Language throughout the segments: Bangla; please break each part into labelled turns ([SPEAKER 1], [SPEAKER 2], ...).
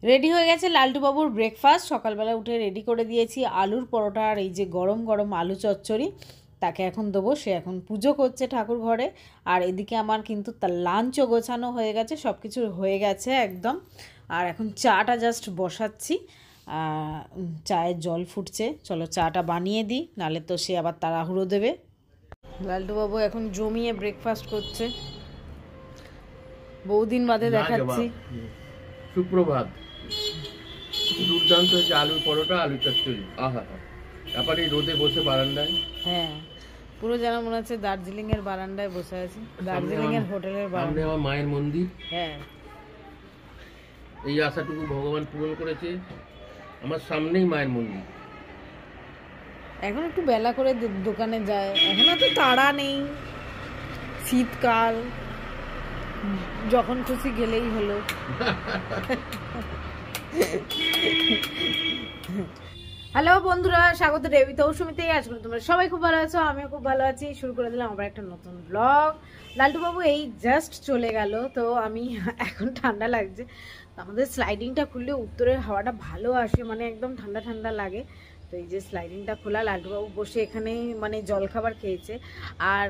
[SPEAKER 1] রেডি হয়ে গেছে লালটু বাবুর ব্রেকফাস্ট। সকালবেলা উঠে রেডি করে দিয়েছি আলুর পরোটা আর এই যে গরম গরম আলু চচ্চড়ি। তাকে এখন দেবো, সে এখন পুজো করছে ঠাকুর ঘরে। আর এদিকে আমার কিন্তু তার লাঞ্চও গোছানো হয়ে গেছে, সব কিছু হয়ে গেছে একদম। আর এখন চাটা জাস্ট বসাচ্ছি, চায়ের জল ফুটছে। চলো চাটা বানিয়ে দিই, নাহলে তো সে আবার তাড়াহুড়ো দেবে। লালটু বাবু এখন জমিয়ে ব্রেকফাস্ট করছে, বহুদিন বাদে দেখাচ্ছি।
[SPEAKER 2] সুপ্রভাত। দুর্দান্ত হয়েছে আলুর পরোটা, আলু চচ্চড়ি। আহা, তারপরে রোদে বসে বারান্দায়।
[SPEAKER 1] হ্যাঁ, পুরো যেন মনে হচ্ছে দার্জিলিং এর বারান্দায় বসে আছি, দার্জিলিং এর হোটেলের বারান্দায়।
[SPEAKER 2] আমার মায়ের মন্দির।
[SPEAKER 1] হ্যাঁ,
[SPEAKER 2] এই আশাটুকু ভগবান পূরণ করেছে, আমার সামনেই মায়ের মন্দির।
[SPEAKER 1] এখন একটু বেলা করে দোকানে যায়, এখন এত তাড়া নেই, শীতকাল, যখন খুশি গেলেই হলো। হ্যালো বন্ধুরা, স্বাগত রেবিতা ও সুমিতেই। আজকে তোমরা সবাই খুব ভালো আছো, আমিও খুব ভালো আছি। শুরু করে দিলাম আবার একটা নতুন ব্লগ। লালটু বাবু এই জাস্ট চলে গেল, তো আমি এখন ঠান্ডা লাগছে। তো আমাদের স্লাইডিংটা খুললে উত্তরের হাওয়াটা ভালো আসে, মানে একদম ঠান্ডা ঠান্ডা লাগে। তো এই যে স্লাইডিংটা খোলা, লালটুবাবু বসে এখানে মানে জলখাবার খেয়েছে। আর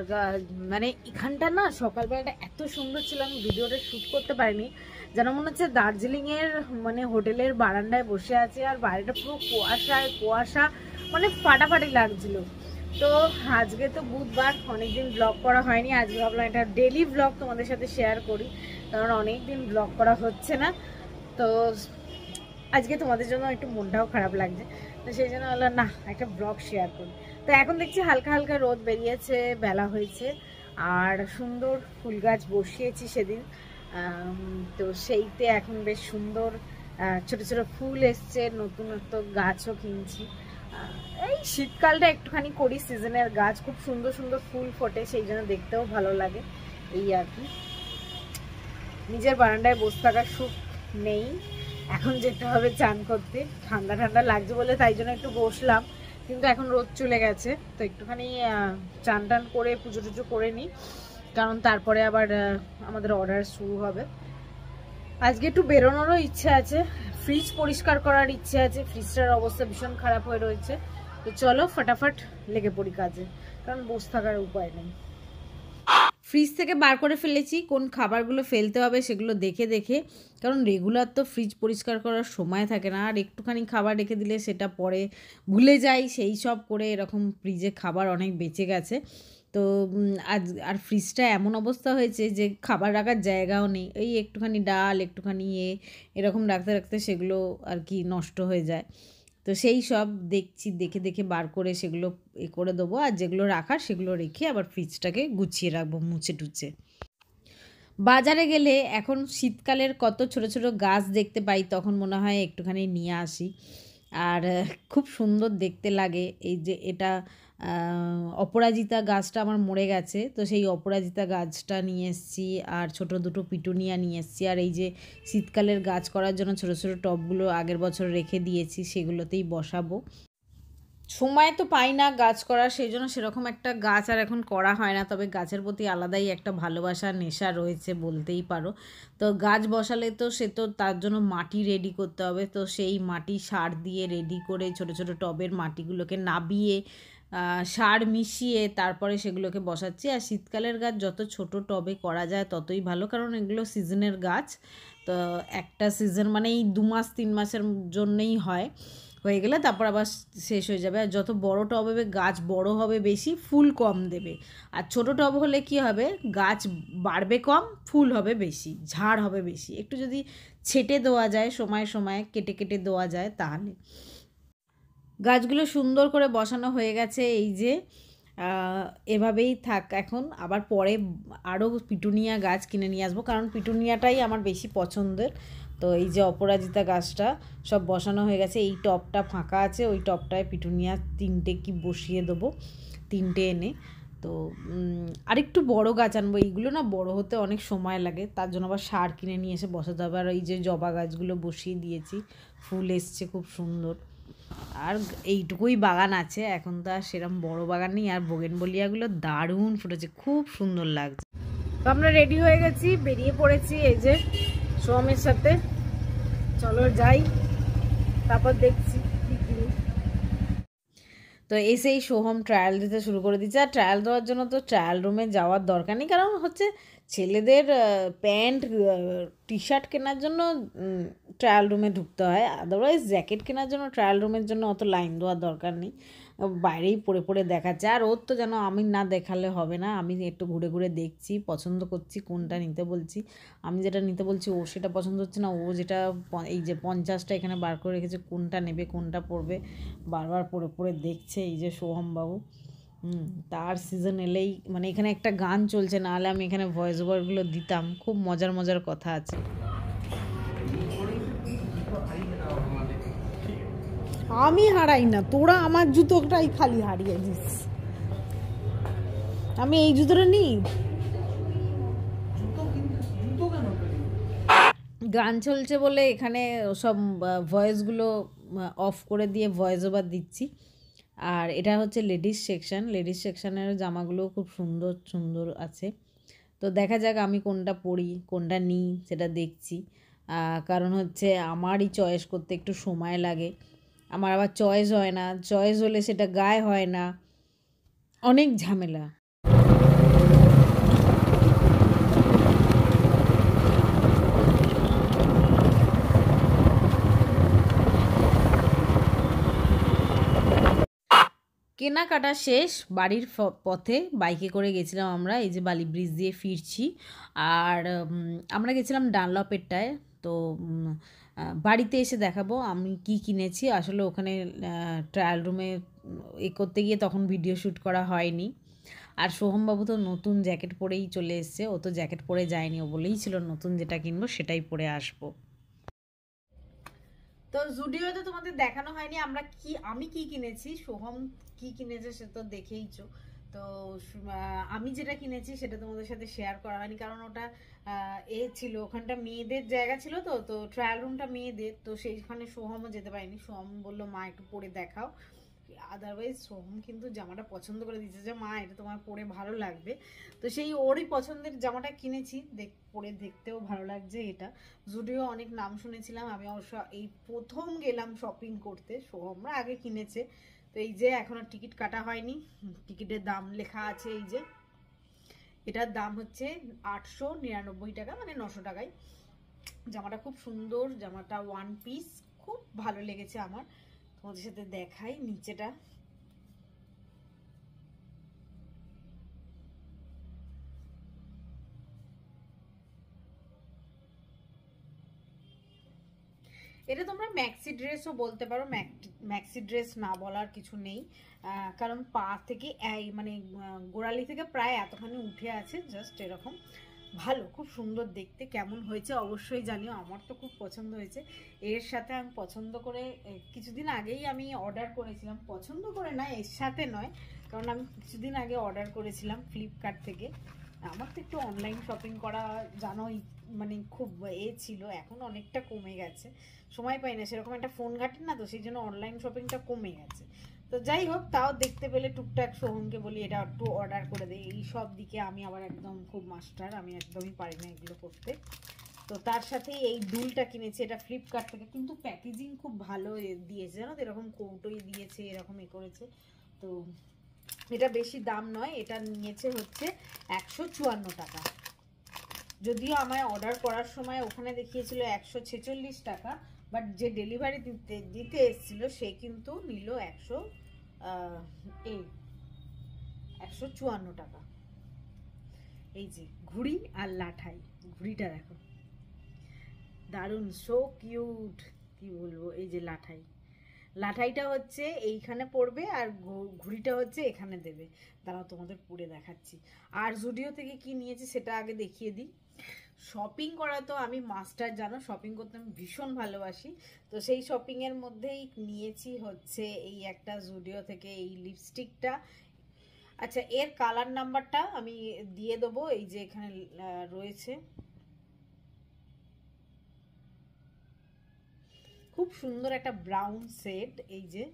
[SPEAKER 1] মানে এখানটা না সকালবেলাটা এত সুন্দর ছিল, আমি ভিডিওটা শ্যুট করতে পারিনি, যেন মনে হচ্ছে দার্জিলিংয়ের মানে হোটেলের বারান্দায় বসে আছে। আর বাইরেটা পুরো কুয়াশায় কুয়াশা, মানে ফাটাফাটি লাগছিল। তো আজকে তো বুধবার, অনেকদিন ব্লগ করা হয়নি। আজকে ভাবলাম এটা ডেলি ব্লগ তোমাদের সাথে শেয়ার করি, কারণ অনেকদিন ব্লগ করা হচ্ছে না। তো আজকে তোমাদের জন্য একটু মনটাও খারাপ লাগছে, তো সেই জন্য বললাম না, একটা ব্লগ শেয়ার করি। তো এখন দেখছি হালকা হালকা রোদ বেরিয়েছে, বেলা হয়েছে, আর সুন্দর ফুল গাছ বসিয়েছি সেদিন। তো সেইতে এখন বেশ সুন্দর ছোট ছোট ফুল এসছে, নতুন নতুন গাছও কিনছি। এই শীতকালটা একটুখানি করি, সিজনের গাছ, খুব সুন্দর সুন্দর ফুল ফোটে, সেই জন্য দেখতেও ভালো লাগে। এই আর কি, নিজের বারান্দায় বসে থাকার সুখ নেই। এখন যেতে হবে চান করতে, ঠান্ডা ঠান্ডা লাগছে বলে তাই জন্য একটু বসলাম, কিন্তু এখন রোদ চলে গেছে। তো একটুখানি চান টান করে পুজো টুজো করে নিই, কারণ তারপরে আবার আমাদের অর্ডার শুরু হবে। আজকে একটু বেরোনোরও ইচ্ছে আছে, ফ্রিজ পরিষ্কার করার ইচ্ছে আছে, ফ্রিজটার অবস্থা ভীষণ খারাপ হয়ে রয়েছে। তো চলো ফটাফট লেগে পড়ি কাজে, কারণ বসে থাকার উপায় নেই। ফ্রিজ থেকে বার করে ফেলেছি, কোন খাবারগুলো ফেলতে হবে সেগুলো দেখে দেখে, কারণ রেগুলার তো ফ্রিজ পরিষ্কার করার সময় থাকে না। আর একটুখানি খাবার রেখে দিলে সেটা পরে ভুলে যাই, সেই সব করে এরকম ফ্রিজে খাবার অনেক বেঁচে গেছে। তো আজ আর ফ্রিজটা এমন অবস্থা হয়েছে যে খাবার রাখার জায়গাও নেই, এই একটুখানি ডাল একটুখানি এরকম রাখতে রাখতে সেগুলো আর কি নষ্ট হয়ে যায়। তো সেই সব দেখছি, দেখে দেখে বার করে সেগুলো করে দেবো, আর যেগুলো রাখার সেগুলো রেখে আবার ফ্রিজটাকে গুছিয়ে রাখবো মুছে টুছে। বাজারে গেলে এখন শীতকালের কত ছোট ছোট গাছ দেখতে পাই, তখন মনে হয় একটুখানি নিয়ে আসি। আর খুব সুন্দর দেখতে লাগে। এই যে এটা অপরাজিতা গাছটা আমার মরে গেছে, তো সেই অপরাজিতা গাছটা নিয়ে এসেছি, আর ছোট দুটো পিটুনিয়া নিয়ে এসেছি। আর এই যে শীতকালের গাছ করার জন্য ছোট ছোট টবগুলো আগের বছর রেখে দিয়েছি, সেগুলোতেই বসাবো। সময় তো পাই না গাছ করার, সেই জন্য সেরকম একটা গাছ আর এখন করা হয় না। তবে গাছের প্রতি আলাদাই একটা ভালোবাসা নেশা রয়েছে বলতেই পারো। তো গাছ বসালে তো সে তো তার জন্য মাটি রেডি করতে হবে, তো সেই মাটি সার দিয়ে রেডি করে ছোট ছোট টবের মাটিগুলোকে নাবিয়ে সার মিশিয়ে তারপরে সেগুলোকে বসাচ্ছি। আর শীতকালের গাছ যত ছোট টবে করা যায় ততই ভালো, কারণ এগুলো সিজনের গাছ। তো একটা সিজন মানে এই 2 মাস 3 মাসের জন্যেই হয়, হয়ে গেলে তারপর আবার শেষ হয়ে যাবে। আর যত বড় টব হবে গাছ বড় হবে বেশি, ফুল কম দেবে। আর ছোট টব হলে কি হবে, গাছ বাড়বে কম, ফুল হবে বেশি, ঝাড় হবে বেশি। একটু যদি ছেটে দেওয়া যায়, সময় সময় কেটে কেটে দেওয়া যায়, তাহলে। গাছগুলো সুন্দর করে বসানো হয়ে গেছে, এই যে এভাবেই থাক এখন। আবার পরে আরও পিটুনিয়া গাছ কিনে নিয়ে আসবো, কারণ পিটুনিয়াটাই আমার বেশি পছন্দের। তো এই যে অপরাজিতা গাছটা সব বসানো হয়ে গেছে, এই টবটা ফাঁকা আছে, ওই টবটায় পিটুনিয়া 3টে কি বসিয়ে দেবো, 3টে এনে। তো আরেকটু বড় গাছ আনবো, এইগুলো না বড় হতে অনেক সময় লাগে, তার জন্য আবার সার কিনে নিয়ে এসে বসাতে হবে। আর এই যে জবা গাছগুলো বসিয়ে দিয়েছি, ফুল এসছে খুব সুন্দর। আর এইটুকুই বাগান আছে, এখন তো আর সেরকম বড় বাগান নেই। আর বোগেনভেলিয়াগুলো দারুণ ফুটেছে, খুব সুন্দর লাগছে। তো আমরা রেডি হয়ে গেছি, বেরিয়ে পড়েছি এই যে সোমের সাথে। চলো যাই, তারপর দেখছি কি কিনি। তো এসেই সোহম ট্রায়াল দিতে শুরু করে দিচ্ছে। আর ট্রায়াল দেওয়ার জন্য তো ট্রায়াল রুমে যাওয়ার দরকার নেই, কারণ হচ্ছে ছেলেদের প্যান্ট টি শার্ট কেনার জন্য ট্রায়াল রুমে ঢুকতে হয়, আদারওয়াইজ জ্যাকেট কেনার জন্য ট্রায়াল রুমের জন্য অত লাইন দেওয়ার দরকার নেই, বাইরেই পরে পরে দেখাচ্ছে। আর ওর তো যেন আমি না দেখালে হবে না, আমি একটু ঘুরে ঘুরে দেখছি, পছন্দ করছি কোনটা নিতে বলছি, আমি যেটা নিতে বলছি ও সেটা পছন্দ হচ্ছে না, ও যেটা এই যে 50টা এখানে বার করে রেখেছে কোনটা নেবে কোনটা পরবে বারবার পরে পরে দেখছে এই যে সোহমবাবু। তার সিজন এলেই মানে এখানে একটা গান চলছে, নাহলে আমি এখানে ভয়েস ওভারগুলো দিতাম, খুব মজার মজার কথা আছে। আমি হারাই না, তোরা আমার জুতোটাই খালি হারিয়ে দিস, আমি এই জুতোটা নিই। গান চলছে বলে এখানে সব ভয়েসগুলো অফ করে দিয়ে ভয়েস ওভার দিচ্ছি। আর এটা হচ্ছে লেডিস সেকশন, লেডিস সেকশনের জামাগুলো খুব সুন্দর সুন্দর আছে। তো দেখা যাক আমি কোনটা পরি কোনটা নিই সেটা দেখছি, কারণ হচ্ছে আমারই চয়েস করতে একটু সময় লাগে, আমার আবার চয়েস হয় না, চয়েস হলে সেটা গায়ে হয় না, অনেক ঝামেলা। কেনাকাটা শেষ, বাড়ির পথে বাইকে করে গেছিলাম আমরা, এই যে বালি ব্রিজ দিয়ে ফিরছি। আর আমরা গেছিলাম ডানলপেরটায়। তো বাড়িতে এসে দেখাবো আমি কি কিনেছি। আসলে ওখানে ট্রায়াল রুমে এ করতে গিয়ে তখন ভিডিও শ্যুট করা হয়নি। আর সোহমবাবু তো নতুন জ্যাকেট পরেই চলে এসছে, ও তো জ্যাকেট পরে যায়নি, ও বলেই ছিল নতুন যেটা কিনবো সেটাই পরে আসবো। তো জুডিওতে তোমাদের দেখানো হয়নি আমি কি কিনেছি, সোহম কি কিনেছে সে তো দেখেইছো। তো আমি যেটা কিনেছি সেটা তোমাদের সাথে শেয়ার করা হয়নি, কারণ ওটা ছিল ওখানটা মেয়েদের জায়গা ছিল, তো তো ট্রায়াল রুমটা মেয়েদের, তো সেইখানে সোহমও যেতে পারিনি। সোহম বললো মা একটু পরে দেখাও, আদারওয়াইজ সোহম কিন্তু জামাটা পছন্দ করে দিচ্ছে যে মা এটা তোমার পরে ভালো লাগবে। তো সেই ওরই পছন্দের জামাটা কিনেছি, পরে দেখতেও ভালো লাগছে। এটা জুডিও অনেক নাম শুনেছিলাম, আমি অবশ্য এই প্রথম গেলাম শপিং করতে, সোহমরা আগে কিনেছে। তো এই যে এখনো টিকিট কাটা হয়নি, টিকিটের দাম লেখা আছে এই যে, এটার দাম হচ্ছে 899 টাকা, মানে 900 টাকায়। জামাটা খুব সুন্দর, জামাটা ওয়ান পিস, খুব ভালো লেগেছে আমার। তোমাদের সাথে দেখাই নিচেটা, এটা তোমরা ম্যাক্সি ড্রেসও বলতে পারো, ম্যাক্সি ড্রেস না বলার কিছু নেই, কারণ পা থেকে মানে গোড়ালি থেকে প্রায় এতখানি উঠে আছে, জাস্ট এরকম। ভালো, খুব সুন্দর দেখতে, কেমন হয়েছে অবশ্যই জানিও, আমার তো খুব পছন্দ হয়েছে। এর সাথে আমি পছন্দ করে কিছুদিন আগেই আমি অর্ডার করেছিলাম, পছন্দ করে না এর সাথে নয়, কারণ আমি কিছুদিন আগে অর্ডার করেছিলাম ফ্লিপকার্ট থেকে। আমার তো একটু অনলাইন শপিং করা জানোই মানে খুব ছিল, এখন অনেকটা কমে গেছে, সময় পাই না সেরকম, একটা ফোন ঘাটেন না, তো সেই জন্য অনলাইন শপিংটা কমে গেছে। তো যাই হোক, তাও দেখতে পেলে টুকটাক সোহমকে বলি এটা একটু অর্ডার করে দেয়, এই সব দিকে আমি আবার একদম খুব মাস্টার, আমি একদমই পারি না এগুলো করতে। তো তার সাথে এই দুলটা কিনেছি, এটা ফ্লিপকার্ট থেকে, কিন্তু প্যাকেজিং খুব ভালো দিয়েছে জানো তো, এরকম কৌটোই দিয়েছে, এরকম করেছে। তো এটা বেশি দাম নয়, এটা নিয়েছে হচ্ছে 154 টাকা, যদিও আমায় অর্ডার করার সময় ওখানে দেখিয়েছিল 146 টাকা, বাট যে ডেলিভারি দিতে এসেছিল সে কিন্তু নিল 154 টাকা। এই যে ঘুড়ি আর লাঠাই, ঘুড়িটা দেখো দারুণ, সো কিউট, কি বলবো। এই যে লাঠাইটা হচ্ছে এইখানে পড়বে, আর ঘুড়িটা হচ্ছে এখানে দেবে। দাঁড়াও তোমাদের পরে দেখাচ্ছি। আর জুডিও থেকে কি নিয়েছি সেটা আগে দেখিয়ে দিই। শপিং করা তো আমি মাস্টার, জানো, শপিং করতে আমি ভীষণ ভালোবাসি। তো সেই শপিংয়ের মধ্যেই নিয়েছি হচ্ছে এই একটা জুডিও থেকে এই লিপস্টিকটা। আচ্ছা, এর কালার নাম্বারটা আমি দিয়ে দেবো, এই যে এখানে রয়েছে। খুব সুন্দর একটা ব্রাউন সেট, এই যে।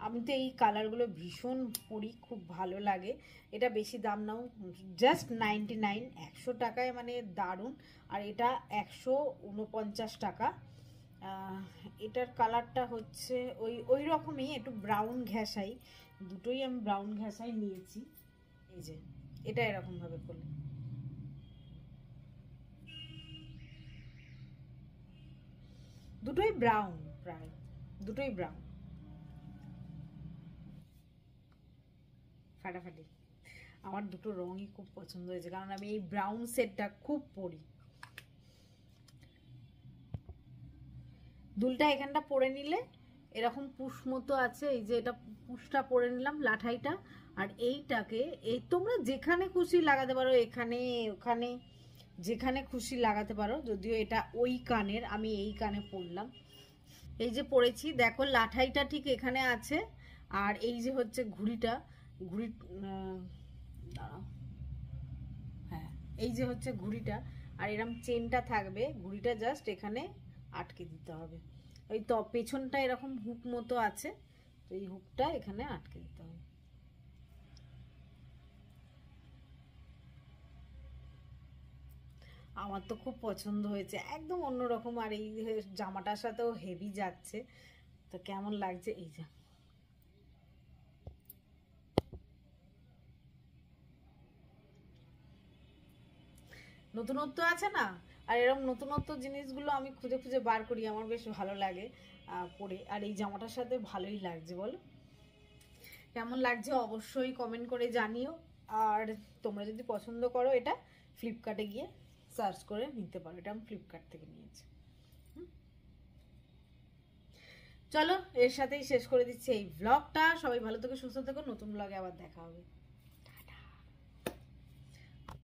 [SPEAKER 1] আমি তো এই কালারগুলো ভীষণ পরি, খুব ভালো লাগে। এটা বেশি দাম নাও, জাস্ট 99, 100 টাকায় মানে দারুণ। আর এটা 149 টাকা। এটার কালারটা হচ্ছে ওই রকমই, একটু ব্রাউন ঘেঁষাই, দুটোই আমি ব্রাউন ঘেঁষাই নিয়েছি। এই যে এটা এরকম ভাবে করলে দুটোই ব্রাউন, প্রায় দুটোই ব্রাউন, ফাটাফাটি। আমার দুটো রঙই খুব পছন্দ হয়েছে, কারণ আমি এই ব্রাউন সেটটা খুব পরি। দুলটা এখানটা পরে নিলে এরকম পুশ মতো আছে, এই যে এটা পুশটা পরে নিলাম, লাঠাইটা। আর এইটাকে এই তোমরা যেখানে খুশি লাগাতে পারো, এখানে ওখানে যেখানে খুশি লাগাতে পারো। যদিও এটা ওই কানের, আমি এই কানে পরলাম। এই যে পরেছি দেখো, লাঠাইটা ঠিক এখানে আছে। আর এই যে হচ্ছে ঘুড়িটা, দাঁড়াও, হ্যাঁ এই যে হচ্ছে ঘুড়িটা। আর এরকম চেনটা থাকবে, ঘুড়িটা জাস্ট এখানে আটকে দিতে হবে। ওই তো পেছনটা এরকম হুক মতো আছে, তো এই হুকটা এখানে আটকে দিতে হবে। আমার তো খুব পছন্দ হয়েছে, একদম অন্যরকম। আর এই জামাটার সাথেও হেভি যাচ্ছে। তো কেমন লাগছে এই যে, নতুনত্ব আছে না। আর এরকম নতুনত্ব জিনিসগুলো আমি খুঁজে খুঁজে বার করি, আমার বেশ ভালো লাগে পরে। আর এই জামাটার সাথে ভালোই লাগছে, বলো কেমন লাগছে অবশ্যই কমেন্ট করে জানিও। আর তোমরা যদি পছন্দ করো, এটা ফ্লিপকার্টে গিয়ে সার্চ করে নিতে পারো, এটা আমি ফ্লিপকার্ট থেকে নিয়েছি। চলো এর সাথেই শেষ করে দিচ্ছি এই ব্লগটা। সবাই ভালো থেকো, সুস্থ থেকো, নতুন ব্লগে আবার দেখা হবে।